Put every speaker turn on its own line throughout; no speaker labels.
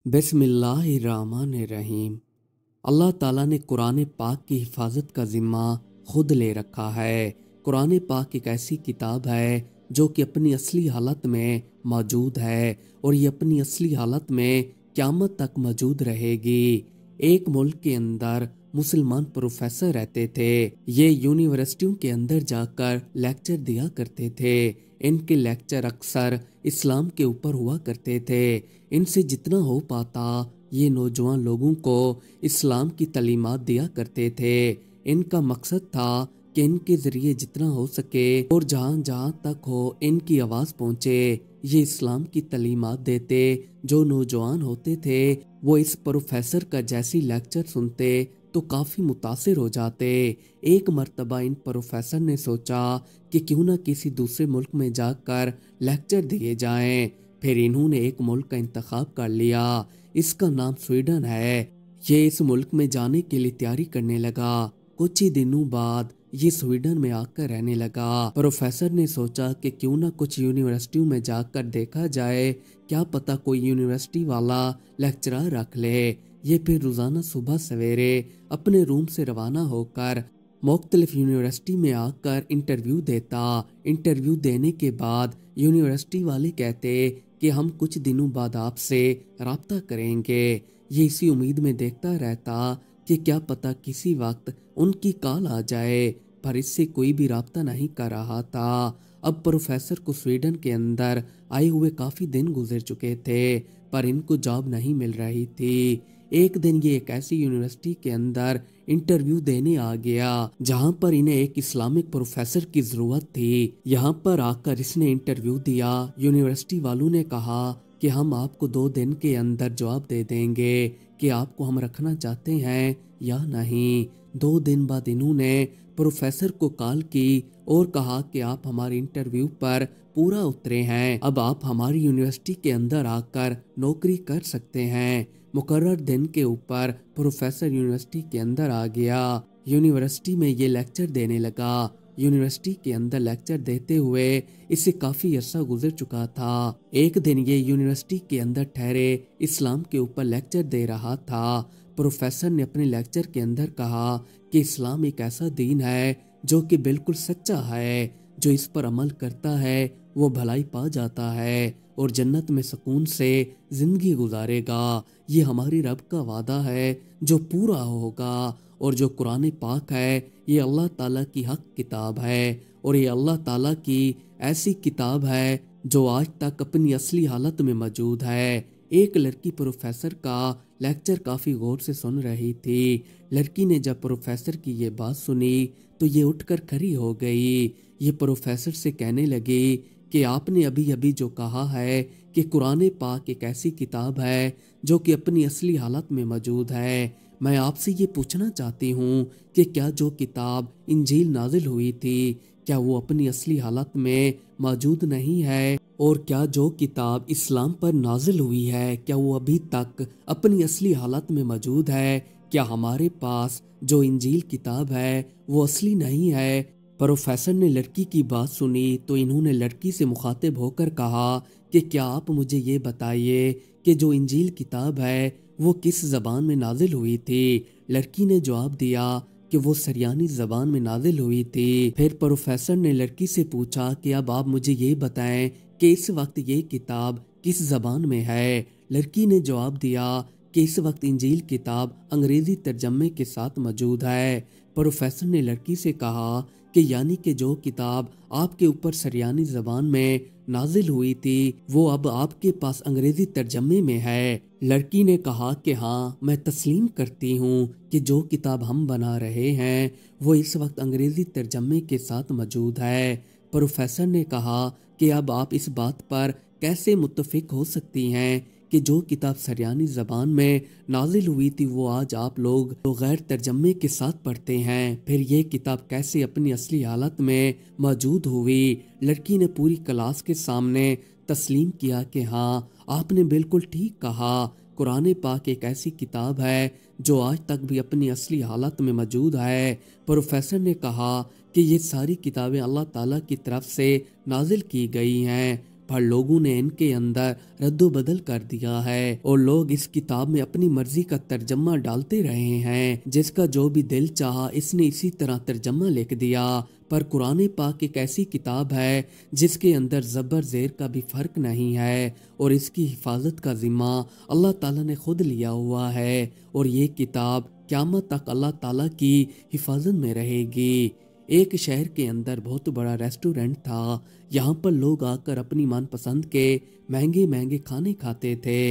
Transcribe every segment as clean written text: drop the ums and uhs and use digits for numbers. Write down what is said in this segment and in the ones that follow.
बिस्मिल्लाहिर्रहमानिर्रहीम। अल्लाह ताला ने कुरान पाक की हिफाजत का ज़िम्मा खुद ले रखा है। कुरान पाक एक ऐसी किताब है जो कि अपनी असली हालत में मौजूद है और ये अपनी असली हालत में क़यामत तक मौजूद रहेगी। एक मुल्क के अंदर मुसलमान प्रोफेसर रहते थे। ये यूनिवर्सिटियों के अंदर जाकर लेक्चर दिया करते थे। इनके लेक्चर अक्सर इस्लाम के ऊपर हुआ करते थे। इनसे जितना हो पाता ये नौजवान लोगों को इस्लाम की तालीमात दिया करते थे। इनका मकसद था कि इनके ज़रिए जितना हो सके और जहाँ जहाँ तक हो इनकी आवाज़ पहुँचे, ये इस्लाम की तालीमात देते। जो नौजवान होते थे वो इस प्रोफेसर का जैसी लेक्चर सुनते तो काफ़ी मुतासिर हो जाते। एक मर्तबा इन प्रोफेसर ने सोचा कि क्यों ना किसी दूसरे मुल्क में जाकर लेक्चर दिए जाएं। फिर इन्होंने एक मुल्क का इंतखाब कर लिया। इसका नाम स्वीडन है। ये इस मुल्क में जाने के लिए तैयारी करने लगा। कुछ ही दिनों बाद ये स्वीडन में आकर रहने लगा। प्रोफेसर ने सोचा कि क्यों ना कुछ यूनिवर्सिटियों में जाकर देखा जाए, क्या पता कोई यूनिवर्सिटी वाला लेक्चरर रख ले। ये फिर रोज़ाना सुबह सवेरे अपने रूम से रवाना होकर मुख्तलिफ यूनिवर्सिटी में आकर इंटरव्यू देता। इंटरव्यू देने के बाद यूनिवर्सिटी वाले कहते कि हम कुछ दिनों बाद आपसे राब्ता करेंगे। ये इसी उम्मीद में देखता रहता कि क्या पता किसी वक्त उनकी कॉल आ जाए, पर इससे कोई भी राब्ता नहीं कर रहा था। अब प्रोफेसर को स्वीडन के अंदर आए हुए काफ़ी दिन गुजर चुके थे, पर इनको जॉब नहीं मिल रही थी। एक दिन ये एक ऐसी यूनिवर्सिटी के अंदर इंटरव्यू देने आ गया जहां पर इन्हें एक इस्लामिक प्रोफेसर की जरूरत थी। यहां पर आकर इसने इंटरव्यू दिया। यूनिवर्सिटी वालों ने कहा कि हम आपको 2 दिन के अंदर जवाब दे देंगे कि आपको हम रखना चाहते हैं या नहीं। 2 दिन बाद इन्होंने प्रोफेसर को कॉल की और कहा कि आप हमारे इंटरव्यू पर पूरा उतरे हैं, अब आप हमारी यूनिवर्सिटी के अंदर आकर नौकरी कर सकते हैं। मुकर्रर दिन के ऊपर प्रोफेसर यूनिवर्सिटी के अंदर आ गया। यूनिवर्सिटी में ये लेक्चर देने लगा। यूनिवर्सिटी के अंदर लेक्चर देते हुए इसे काफ़ी अरसा गुजर चुका था। एक दिन ये यूनिवर्सिटी के अंदर ठहरे इस्लाम के ऊपर लेक्चर दे रहा था। प्रोफेसर ने अपने लेक्चर के अंदर कहा कि इस्लाम एक ऐसा दीन है जो कि बिल्कुल सच्चा है। जो इस पर अमल करता है वो भलाई पा जाता है और जन्नत में सुकून से ज़िंदगी गुजारेगा। ये हमारी रब का वादा है जो पूरा होगा। और जो कुरान पाक है ये अल्लाह ताला की हक किताब है और ये अल्लाह ताला की ऐसी किताब है जो आज तक अपनी असली हालत में मौजूद है। एक लड़की प्रोफेसर का लेक्चर काफ़ी गौर से सुन रही थी। लड़की ने जब प्रोफेसर की ये बात सुनी तो ये उठकर खड़ी हो गई। ये प्रोफेसर से कहने लगी कि आपने अभी अभी जो कहा है कि कुरान पाक एक ऐसी किताब है जो कि अपनी असली हालत में मौजूद है। मैं आपसे ये पूछना चाहती हूँ कि क्या जो किताब इंजील नाजिल हुई थी क्या वो अपनी असली हालत में मौजूद नहीं है, और क्या जो किताब इस्लाम पर नाजिल हुई है क्या वो अभी तक अपनी असली हालत में मौजूद है। क्या हमारे पास जो इंजील किताब है वो असली नहीं है। प्रोफेसर ने लड़की की बात सुनी तो इन्होंने लड़की से मुखातिब होकर कहा कि क्या आप मुझे ये बताइए कि जो इंजील किताब है वो किस ज़बान में नाजिल हुई थी। लड़की ने जवाब दिया कि वो सरयानी ज़बान में नाजिल हुई थी। फिर प्रोफेसर ने लड़की से पूछा कि अब आप मुझे ये बताएं कि इस वक्त ये किताब किस ज़बान में है। लड़की ने जवाब दिया कि इस वक्त इंजील किताब अंग्रेज़ी तर्जमे के साथ मौजूद है। प्रोफेसर ने लड़की से कहा कि यानी कि जो किताब आपके ऊपर सरयानी ज़बान में नाजिल हुई थी वो अब आपके पास अंग्रेज़ी तर्जमे में है। लड़की ने कहा कि हाँ, मैं तस्लीम करती हूँ कि जो किताब हम बना रहे हैं वो इस वक्त अंग्रेज़ी तर्जमे के साथ मौजूद है। प्रोफेसर ने कहा कि अब आप इस बात पर कैसे मुत्तफिक हो सकती हैं कि जो किताब सरयानी ज़बान में नाजिल हुई थी वो आज आप लोग तो गैर तर्जमे के साथ पढ़ते हैं, फिर ये किताब कैसे अपनी असली हालत में मौजूद हुई। लड़की ने पूरी क्लास के सामने तस्लीम किया कि हाँ, आपने बिल्कुल ठीक कहा। कुरान पाक एक ऐसी किताब है जो आज तक भी अपनी असली हालत में मौजूद है। प्रोफेसर ने कहा कि ये सारी किताबें अल्लाह ताला की तरफ से नाजिल की गई हैं। पर लोगों ने इनके अंदर रद्दो बदल कर दिया है और लोग इस किताब में अपनी मर्जी का तर्जमा डालते रहे हैं। जिसका जो भी दिल चाहा इसने इसी तरह तर्जमा लिख दिया। पर कुरान पाक एक ऐसी किताब है जिसके अंदर ज़बर ज़ेर का भी फ़र्क नहीं है और इसकी हिफाजत का ज़िम्मा अल्लाह ताला ने खुद लिया हुआ है और ये किताब क़यामत तक अल्लाह ताला की हिफाजत में रहेगी। एक शहर के अंदर बहुत बड़ा रेस्टोरेंट था। यहाँ पर लोग आकर अपनी मनपसंद के महंगे महंगे खाने खाते थे।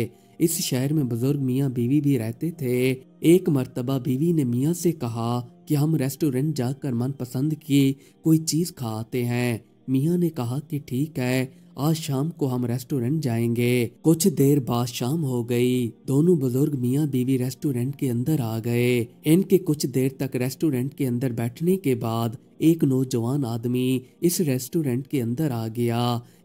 इस शहर में बुजुर्ग मियाँ बीवी भी रहते थे। एक मर्तबा बीवी ने मियाँ से कहा कि हम रेस्टोरेंट जाकर मनपसंद की कोई चीज़ खा आते हैं। मियाँ ने कहा कि ठीक है, आज शाम को हम रेस्टोरेंट जाएंगे। कुछ देर बाद शाम हो गई। दोनों बुजुर्ग मियाँ बीवी रेस्टोरेंट के अंदर आ गए। इनके कुछ देर तक रेस्टोरेंट के अंदर बैठने के बाद एक नौजवान आदमी इस रेस्टोरेंट के अंदर आ गया।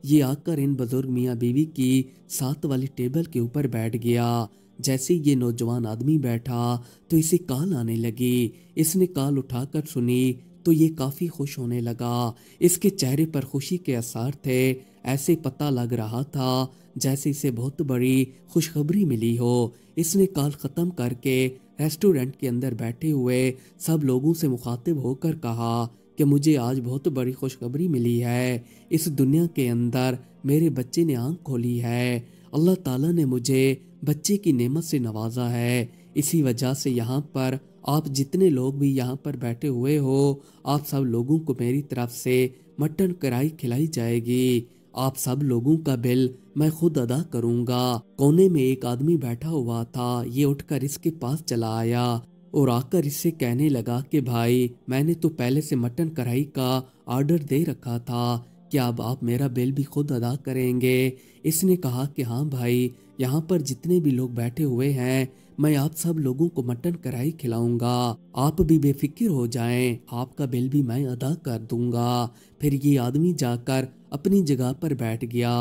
ये आकर इन बुजुर्ग मियाँ बीवी की साथ वाली टेबल के ऊपर बैठ गया। जैसे ये नौजवान आदमी बैठा तो इसे कॉल आने लगी। इसने कॉल उठाकर सुनी तो ये काफ़ी खुश होने लगा। इसके चेहरे पर खुशी के आसार थे। ऐसे पता लग रहा था जैसे इसे बहुत बड़ी खुशखबरी मिली हो। इसने कॉल ख़त्म करके रेस्टोरेंट के अंदर बैठे हुए सब लोगों से मुखातिब होकर कहा कि मुझे आज बहुत बड़ी खुशखबरी मिली है। इस दुनिया के अंदर मेरे बच्चे ने आँख खोली है। अल्लाह ताला ने मुझे बच्चे की नेमत से नवाजा है। इसी वजह से यहाँ पर आप जितने लोग भी यहाँ पर बैठे हुए हो, आप सब लोगों को मेरी तरफ से मटन कढ़ाई खिलाई जाएगी। आप सब लोगों का बिल मैं खुद अदा करूँगा। कोने में एक आदमी बैठा हुआ था। ये उठकर इसके पास चला आया और आकर इससे कहने लगा कि भाई, मैंने तो पहले से मटन कढ़ाई का ऑर्डर दे रखा था, क्या अब आप मेरा बिल भी खुद अदा करेंगे? इसने कहा कि हाँ भाई, यहाँ पर जितने भी लोग बैठे हुए हैं मैं आप सब लोगों को मटन कढ़ाई खिलाऊंगा। आप भी बेफिक्र हो जाएं, आपका बिल भी मैं अदा कर दूंगा। फिर ये आदमी जाकर अपनी जगह पर बैठ गया।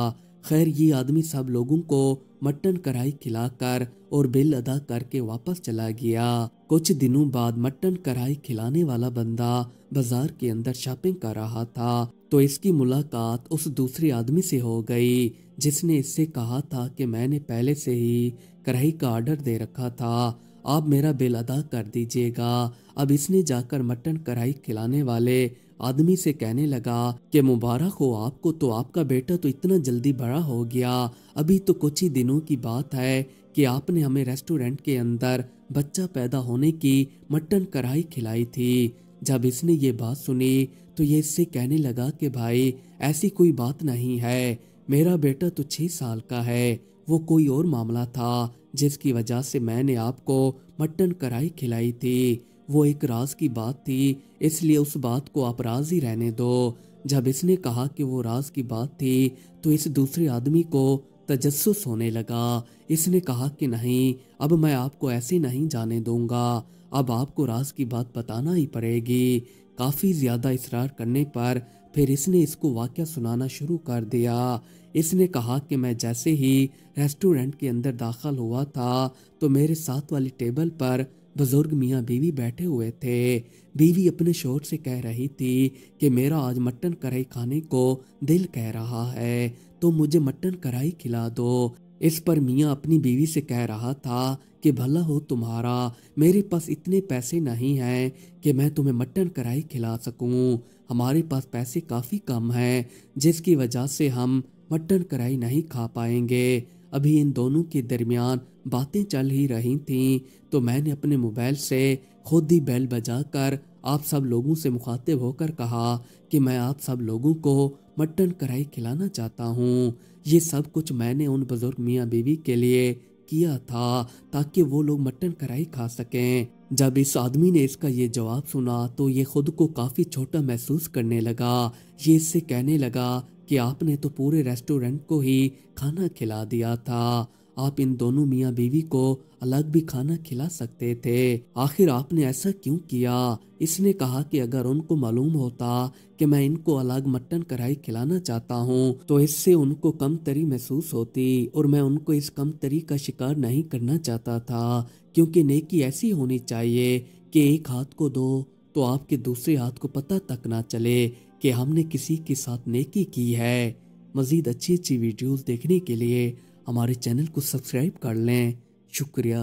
खैर, ये आदमी सब लोगों को मटन कढ़ाई खिलाकर और बिल अदा करके वापस चला गया। कुछ दिनों बाद मटन कढ़ाई खिलाने वाला बंदा बाजार के अंदर शॉपिंग कर रहा था तो इसकी मुलाकात उस दूसरे आदमी से हो गई जिसने इससे कहा था कि मैंने पहले से ही कढ़ाई का ऑर्डर दे रखा था, आप मेरा बिल अदा कर दीजिएगा। अब इसने जाकर मटन कढ़ाई खिलाने वाले आदमी से कहने लगा कि मुबारक हो आपको, तो आपका बेटा तो इतना जल्दी बड़ा हो गया। अभी तो कुछ ही दिनों की बात है कि आपने हमें रेस्टोरेंट के अंदर बच्चा पैदा होने की मटन कढ़ाई खिलाई थी। जब इसने ये बात सुनी तो ये इससे कहने लगा कि भाई, ऐसी कोई बात नहीं है, मेरा बेटा तो 6 साल का है। वो कोई और मामला था जिसकी वजह से मैंने आपको मटन कढ़ाई खिलाई थी। वो एक राज की बात थी, इसलिए उस बात को आप राज ही रहने दो। जब इसने कहा कि वो राज की बात थी तो इस दूसरे आदमी को तजस्सुस होने लगा। इसने कहा कि नहीं, अब मैं आपको ऐसे नहीं जाने दूंगा, अब आपको राज की बात बताना ही पड़ेगी। काफ़ी ज़्यादा इसरार करने पर फिर इसने इसको वाक़या सुनाना शुरू कर दिया। इसने कहा कि मैं जैसे ही रेस्टोरेंट के अंदर दाखिल हुआ था तो मेरे साथ वाली टेबल पर बुजुर्ग मियाँ बीवी बैठे हुए थे। बीवी अपने शोहर से कह रही थी कि मेरा आज मटन कढ़ाई खाने को दिल कह रहा है, तो मुझे मटन कढ़ाई खिला दो। इस पर मियाँ अपनी बीवी से कह रहा था कि भला हो तुम्हारा, मेरे पास इतने पैसे नहीं हैं कि मैं तुम्हें मटन कढ़ाई खिला सकूं। हमारे पास पैसे काफ़ी कम हैं जिसकी वजह से हम मटन कढ़ाई नहीं खा पाएंगे। अभी इन दोनों के दरमियान बातें चल ही रही थीं तो मैंने अपने मोबाइल से खुद ही बेल बजाकर आप सब लोगों से मुखातिब होकर कहा कि मैं आप सब लोगों को मटन कढ़ाई खिलाना चाहता हूँ। ये सब कुछ मैंने उन बुजुर्ग मियाँ बीवी के लिए किया था ताकि वो लोग मटन कढ़ाई खा सकें। जब इस आदमी ने इसका ये जवाब सुना तो ये खुद को काफ़ी छोटा महसूस करने लगा। ये इससे कहने लगा कि आपने तो पूरे रेस्टोरेंट को ही खाना खिला दिया था, आप इन दोनों मियाँ बीवी को अलग भी खाना खिला सकते थे, आखिर आपने ऐसा क्यों किया? इसने कहा कि अगर उनको मालूम होता कि मैं इनको अलग मटन कढ़ाई खिलाना चाहता हूँ तो इससे उनको कमतरी महसूस होती और मैं उनको इस कमतरी का शिकार नहीं करना चाहता था, क्योंकि नेकी ऐसी होनी चाहिए कि एक हाथ को दो तो आपके दूसरे हाथ को पता तक ना चले कि हमने किसी के साथ नेकी की है। مزید اچھی اچھی ویڈیوز دیکھنے کے لیے ہمارے چینل کو سبسکرائب کر لیں۔ شکریہ۔